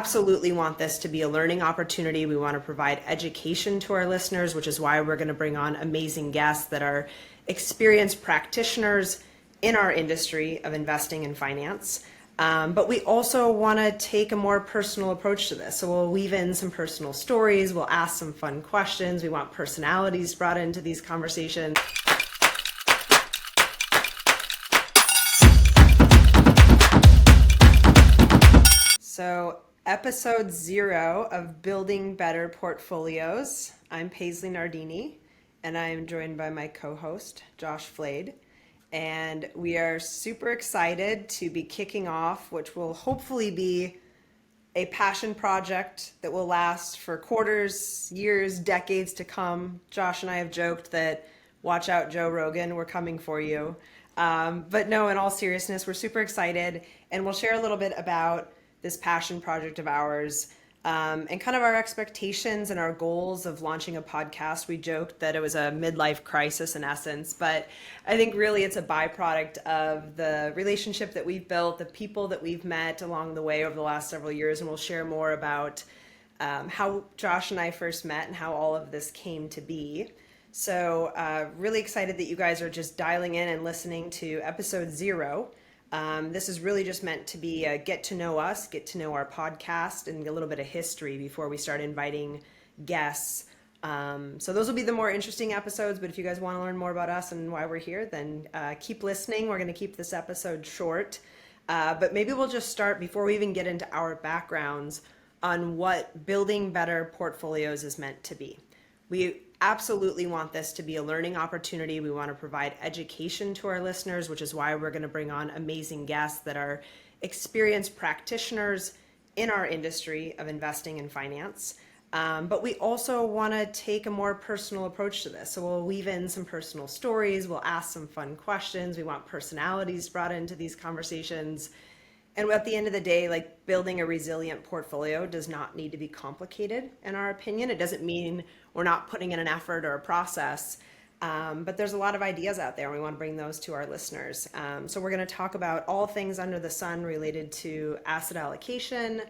absolutely want this to be a learning opportunity. We want to provide education to our listeners, which is why we're going to bring on amazing guests that are experienced practitioners in our industry of investing and finance. But we also want to take a more personal approach to this. So we'll weave in some personal stories. We'll ask some fun questions. We want personalities brought into these conversations. So episode 0 of Building Better Portfolios. I'm Paisley Nardini, and I am joined by my co-host, Josh Flade. And we are super excited to be kicking off, which will hopefully be a passion project that will last for quarters, years, decades to come. Josh and I have joked that, watch out, Joe Rogan, we're coming for you. But no, in all seriousness, we're super excited, and we'll share a little bit about this passion project of ours, and kind of our expectations and our goals of launching a podcast. We joked that it was a midlife crisis in essence, but I think really it's a byproduct of the relationship that we've built, the people that we've met along the way over the last several years, and we'll share more about how Josh and I first met and how all of this came to be. So really excited that you guys are just dialing in and listening to episode 0. This is really just meant to be a get to know us, get to know our podcast, and a little bit of history before we start inviting guests. So those will be the more interesting episodes, but if you guys want to learn more about us and why we're here, then keep listening. We're going to keep this episode short, but maybe we'll just start before we even get into our backgrounds on what building better portfolios is meant to be. We absolutely want this to be a learning opportunity. We want to provide education to our listeners, which is why we're going to bring on amazing guests that are experienced practitioners in our industry of investing and finance. But we also want to take a more personal approach to this. So we'll weave in some personal stories. We'll ask some fun questions. We want personalities brought into these conversations. And at the end of the day, like, building a resilient portfolio does not need to be complicated, in our opinion. It doesn't mean we're not putting in an effort or a process, but there's a lot of ideas out there, and we want to bring those to our listeners. So we're going to talk about all things under the sun related to asset allocation,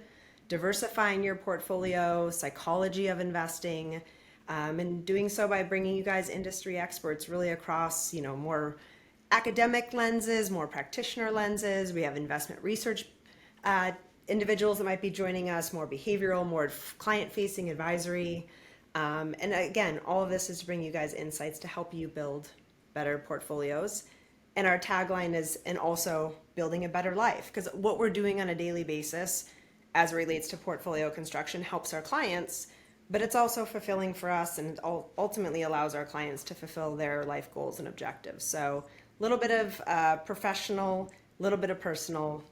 diversifying your portfolio, psychology of investing, and doing so by bringing you guys industry experts really across, more academic lenses, more practitioner lenses. We have investment research individuals that might be joining us, more behavioral, more client-facing advisory. And again, all of this is to bring you guys insights to help you build better portfolios. And our tagline is, and also building a better life, because what we're doing on a daily basis as it relates to portfolio construction helps our clients, but it's also fulfilling for us, and it ultimately allows our clients to fulfill their life goals and objectives. So a little bit of professional, a little bit of personal.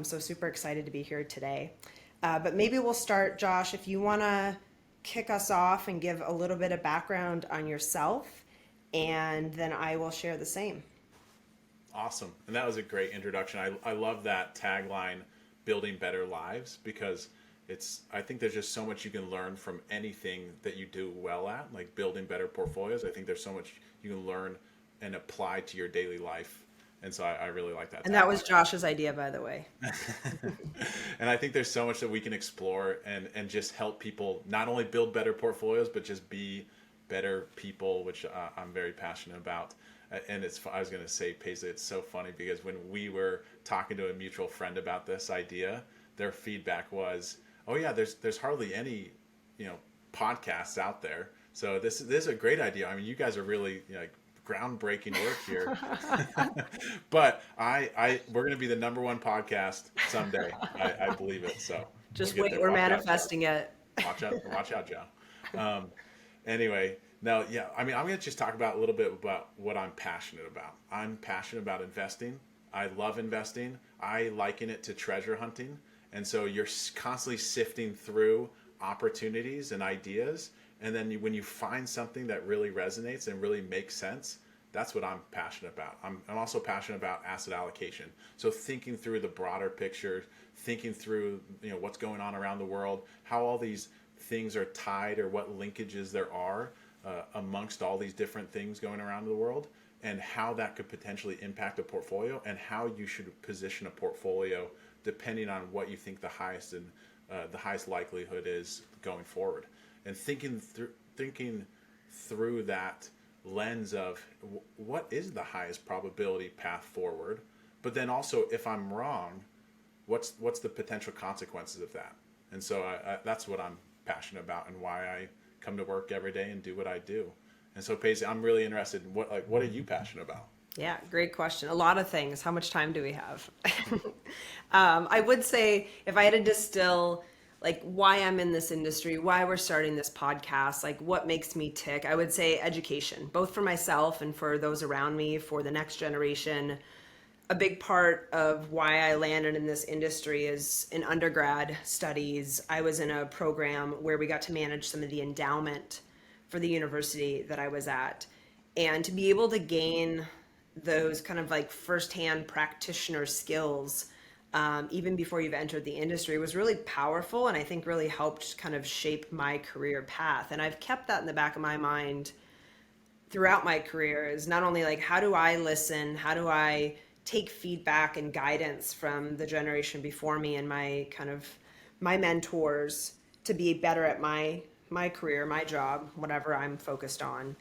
So super excited to be here today. But maybe we'll start, Josh, if you want to kick us off and give a little bit of background on yourself, and then I will share the same. Awesome. And that was a great introduction. I love that tagline, building better lives, because I think there's just so much you can learn from anything that you do well at, like building better portfolios. I think there's so much you can learn and apply to your daily life. And so I really like that. And that was Josh's idea, by the way. And I think there's so much that we can explore and just help people not only build better portfolios, but just be better people, which I'm very passionate about. And I was going to say, Paisley, it's so funny because when we were talking to a mutual friend about this idea, their feedback was, oh yeah, there's hardly any, podcasts out there. So this is a great idea. I mean, you guys are really, groundbreaking work here. But we're going to be the number 1 podcast someday. I believe it. So just wait, we're manifesting it. Watch out, Joe. Anyway, now, yeah, I mean, I'm going to just talk about a little bit about what I'm passionate about. I'm passionate about investing. I love investing. I liken it to treasure hunting. And so you're constantly sifting through opportunities and ideas. And then when you find something that really resonates and really makes sense, that's what I'm passionate about. I'm also passionate about asset allocation. So thinking through the broader picture, thinking through what's going on around the world, how all these things are tied, or what linkages there are amongst all these different things going around the world, and how that could potentially impact a portfolio, and how you should position a portfolio depending on what you think the highest and the highest likelihood is going forward, and thinking through that lens of what is the highest probability path forward, but then also if I'm wrong, what's the potential consequences of that? And so that's what I'm passionate about and why I come to work every day and do what I do. And so Paisley, I'm really interested in what are you passionate about? Yeah, great question. A lot of things. How much time do we have? I would say if I had to distill like why I'm in this industry, why we're starting this podcast, like what makes me tick, I would say education, both for myself and for those around me, for the next generation. A big part of why I landed in this industry is in undergrad studies. I was in a program where we got to manage some of the endowment for the university that I was at. And to be able to gain those kind of like firsthand practitioner skills, even before you've entered the industry, was really powerful and I think really helped kind of shape my career path. And I've kept that in the back of my mind throughout my career is not only like how do I listen, how do I take feedback and guidance from the generation before me and my kind of my mentors to be better at my career, my job, whatever I'm focused on.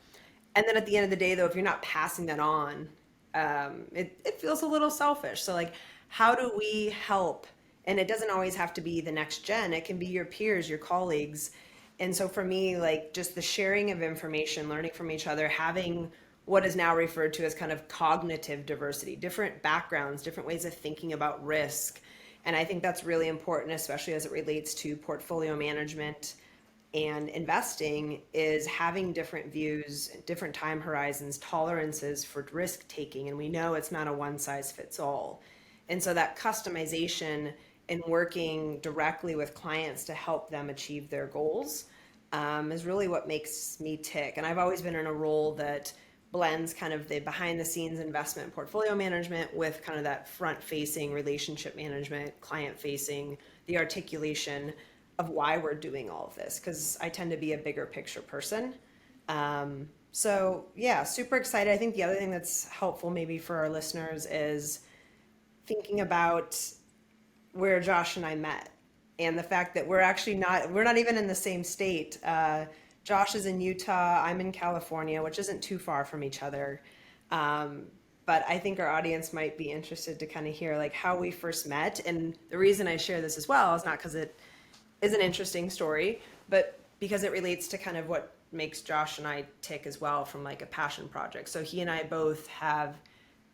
And then at the end of the day, though, if you're not passing that on, it feels a little selfish. So like, how do we help? And it doesn't always have to be the next gen. It can be your peers, your colleagues. And so for me, like just the sharing of information, learning from each other, having what is now referred to as kind of cognitive diversity, different backgrounds, different ways of thinking about risk. And I think that's really important, especially as it relates to portfolio management and investing, is having different views, different time horizons, tolerances for risk taking. And we know it's not a one size fits all. And so that customization and working directly with clients to help them achieve their goals is really what makes me tick. And I've always been in a role that blends kind of the behind the scenes investment portfolio management with kind of that front facing relationship management, client facing, the articulation of why we're doing all of this, because I tend to be a bigger picture person. So yeah, super excited. I think the other thing that's helpful maybe for our listeners is thinking about where Josh and I met and the fact that we're not even in the same state. Josh is in Utah, I'm in California, which isn't too far from each other. Um, but I think our audience might be interested to kind of hear like how we first met. And the reason I share this as well is not because it is an interesting story, but because it relates to kind of what makes Josh and I tick as well from like a passion project. So he and I both have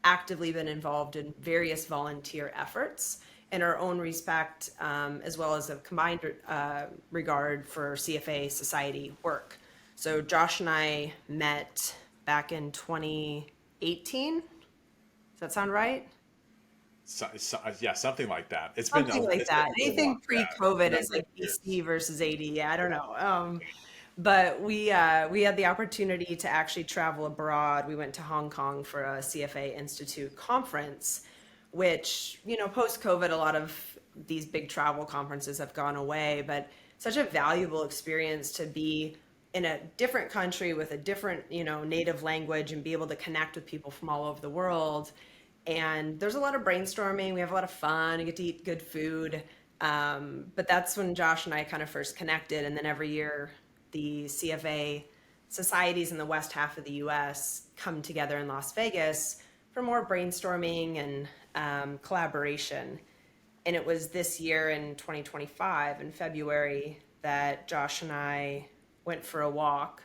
actively been involved in various volunteer efforts in our own respect, as well as a combined regard for CFA society work. So Josh and I met back in 2018. Does that sound right? Yeah, something like that. Something like It's been that. a little Anything while, yeah, pre-COVID is number of like years. BC versus AD. Yeah, I don't know. But we had the opportunity to actually travel abroad. We went to Hong Kong for a CFA Institute conference, which, you know, post-COVID, a lot of these big travel conferences have gone away, but such a valuable experience to be in a different country with a different, you know, native language and be able to connect with people from all over the world. And there's a lot of brainstorming. We have a lot of fun. We get to eat good food. But that's when Josh and I kind of first connected. And then every year, the CFA societies in the west half of the US come together in Las Vegas for more brainstorming and collaboration. And it was this year in 2025, in February, that Josh and I went for a walk.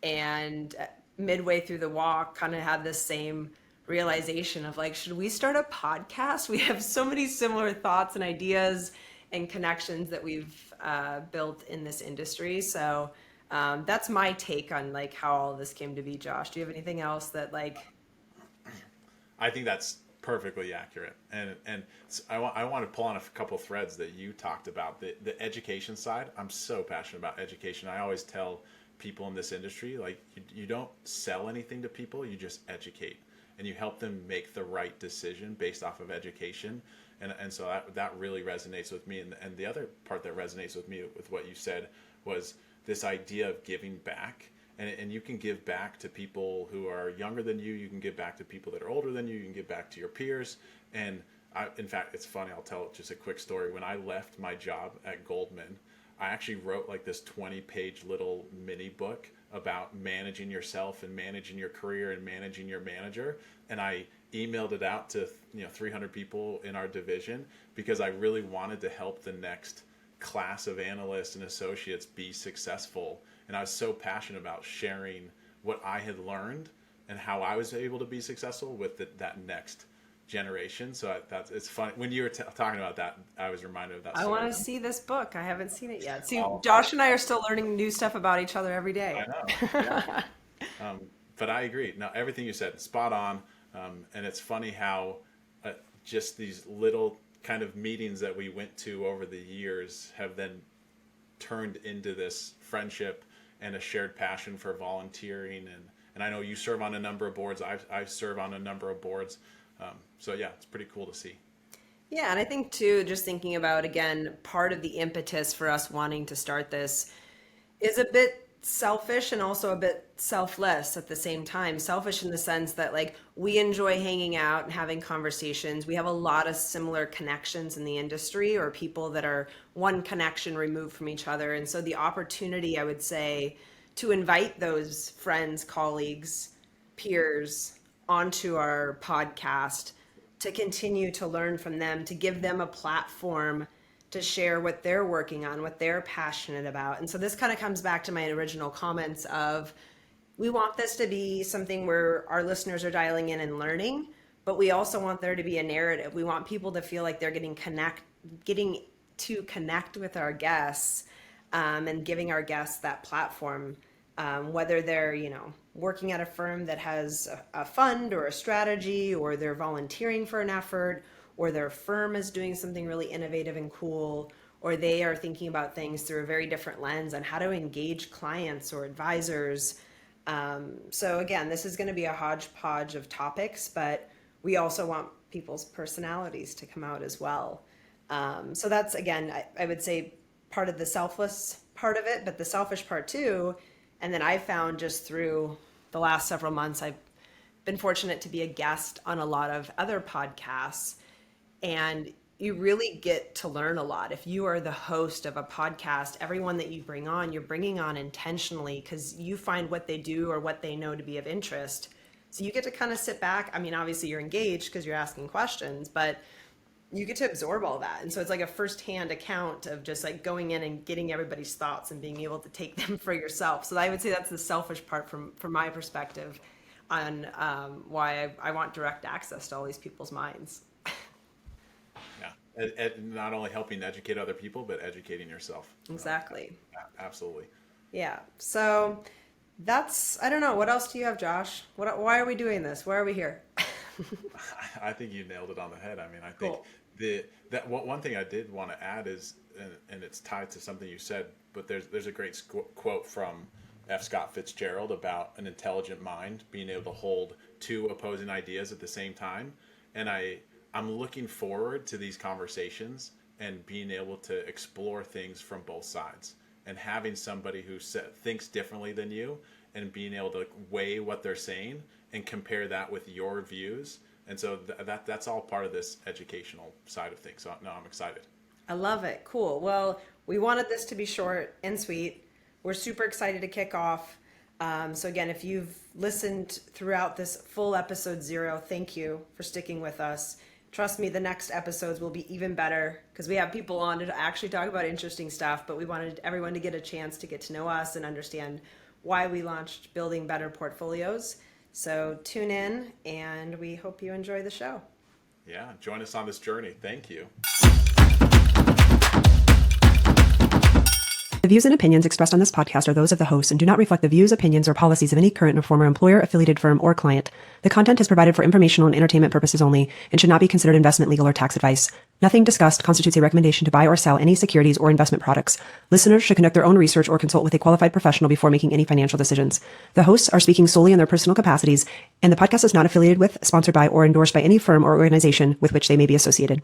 And midway through the walk, kind of had this same realization of like, should we start a podcast? We have so many similar thoughts and ideas and connections that we've built in this industry. So that's my take on like how all this came to be. Josh, do you have anything else that like? I think that's perfectly accurate, and I want to pull on a couple threads that you talked about the education side. I'm so passionate about education. I always tell people in this industry like you don't sell anything to people, you just educate, and you help them make the right decision based off of education. And so that really resonates with me. And the other part that resonates with me with what you said was this idea of giving back. And you can give back to people who are younger than you can give back to people that are older than you can give back to your peers. And In fact, it's funny. I'll tell just a quick story. When I left my job at Goldman, I actually wrote like this 20-page little mini book about managing yourself and managing your career and managing your manager. And I emailed it out to 300 people in our division because I really wanted to help the next class of analysts and associates be successful. And I was so passionate about sharing what I had learned and how I was able to be successful with that next generation. So it's funny when you were talking about that, I was reminded of that story. I want to see this book. I haven't seen it yet. See, Josh and I are still learning new stuff about each other every day. I know. Yeah. But I agree. Now, everything you said, spot on. And it's funny how just these little kind of meetings that we went to over the years have then turned into this friendship and a shared passion for volunteering. And I know you serve on a number of boards. I serve on a number of boards. So yeah, it's pretty cool to see. Yeah, and I think too, just thinking about, again, part of the impetus for us wanting to start this is a bit selfish and also a bit selfless at the same time. Selfish in the sense that like we enjoy hanging out and having conversations. We have a lot of similar connections in the industry or people that are one connection removed from each other. And so the opportunity, I would say, to invite those friends, colleagues, peers onto our podcast to continue to learn from them, to give them a platform to share what they're working on, what they're passionate about. And so this kind of comes back to my original comments of we want this to be something where our listeners are dialing in and learning, but we also want there to be a narrative. We want people to feel like they're getting to connect with our guests, and giving our guests that platform, whether they're, working at a firm that has a fund or a strategy, or they're volunteering for an effort, or their firm is doing something really innovative and cool, or they are thinking about things through a very different lens on how to engage clients or advisors. So again, this is going to be a hodgepodge of topics, but we also want people's personalities to come out as well. So that's, again, I would say part of the selfless part of it, but the selfish part too. And then I found just through the last several months, I've been fortunate to be a guest on a lot of other podcasts, and you really get to learn a lot. If you are the host of a podcast, everyone that you bring on, you're bringing on intentionally because you find what they do or what they know to be of interest. So you get to kind of sit back. I mean, obviously you're engaged because you're asking questions, but you get to absorb all that. And so it's like a firsthand account of just like going in and getting everybody's thoughts and being able to take them for yourself. So I would say that's the selfish part from my perspective on why I want direct access to all these people's minds. Yeah. Not only helping educate other people, but educating yourself. Exactly. Absolutely. Yeah. So that's, I don't know. What else do you have, Josh? Why are we doing this? Why are we here? I think you nailed it on the head. I mean, I think cool. One thing I did want to add is, and it's tied to something you said, but there's a great quote from F. Scott Fitzgerald about an intelligent mind being able to hold two opposing ideas at the same time. And I'm looking forward to these conversations and being able to explore things from both sides and having somebody who thinks differently than you and being able to weigh what they're saying and compare that with your views. And so that's all part of this educational side of things. So no, I'm excited. I love it. Cool. Well, we wanted this to be short and sweet. We're super excited to kick off. So again, if you've listened throughout this full episode 0, thank you for sticking with us. Trust me, the next episodes will be even better because we have people on to actually talk about interesting stuff, but we wanted everyone to get a chance to get to know us and understand why we launched Building Better Portfolios. So tune in, and we hope you enjoy the show. Yeah, join us on this journey. Thank you. The views and opinions expressed on this podcast are those of the host and do not reflect the views, opinions, or policies of any current or former employer, affiliated firm, or client. The content is provided for informational and entertainment purposes only and should not be considered investment, legal, or tax advice. Nothing discussed constitutes a recommendation to buy or sell any securities or investment products. Listeners should conduct their own research or consult with a qualified professional before making any financial decisions. The hosts are speaking solely in their personal capacities, and the podcast is not affiliated with, sponsored by, or endorsed by any firm or organization with which they may be associated.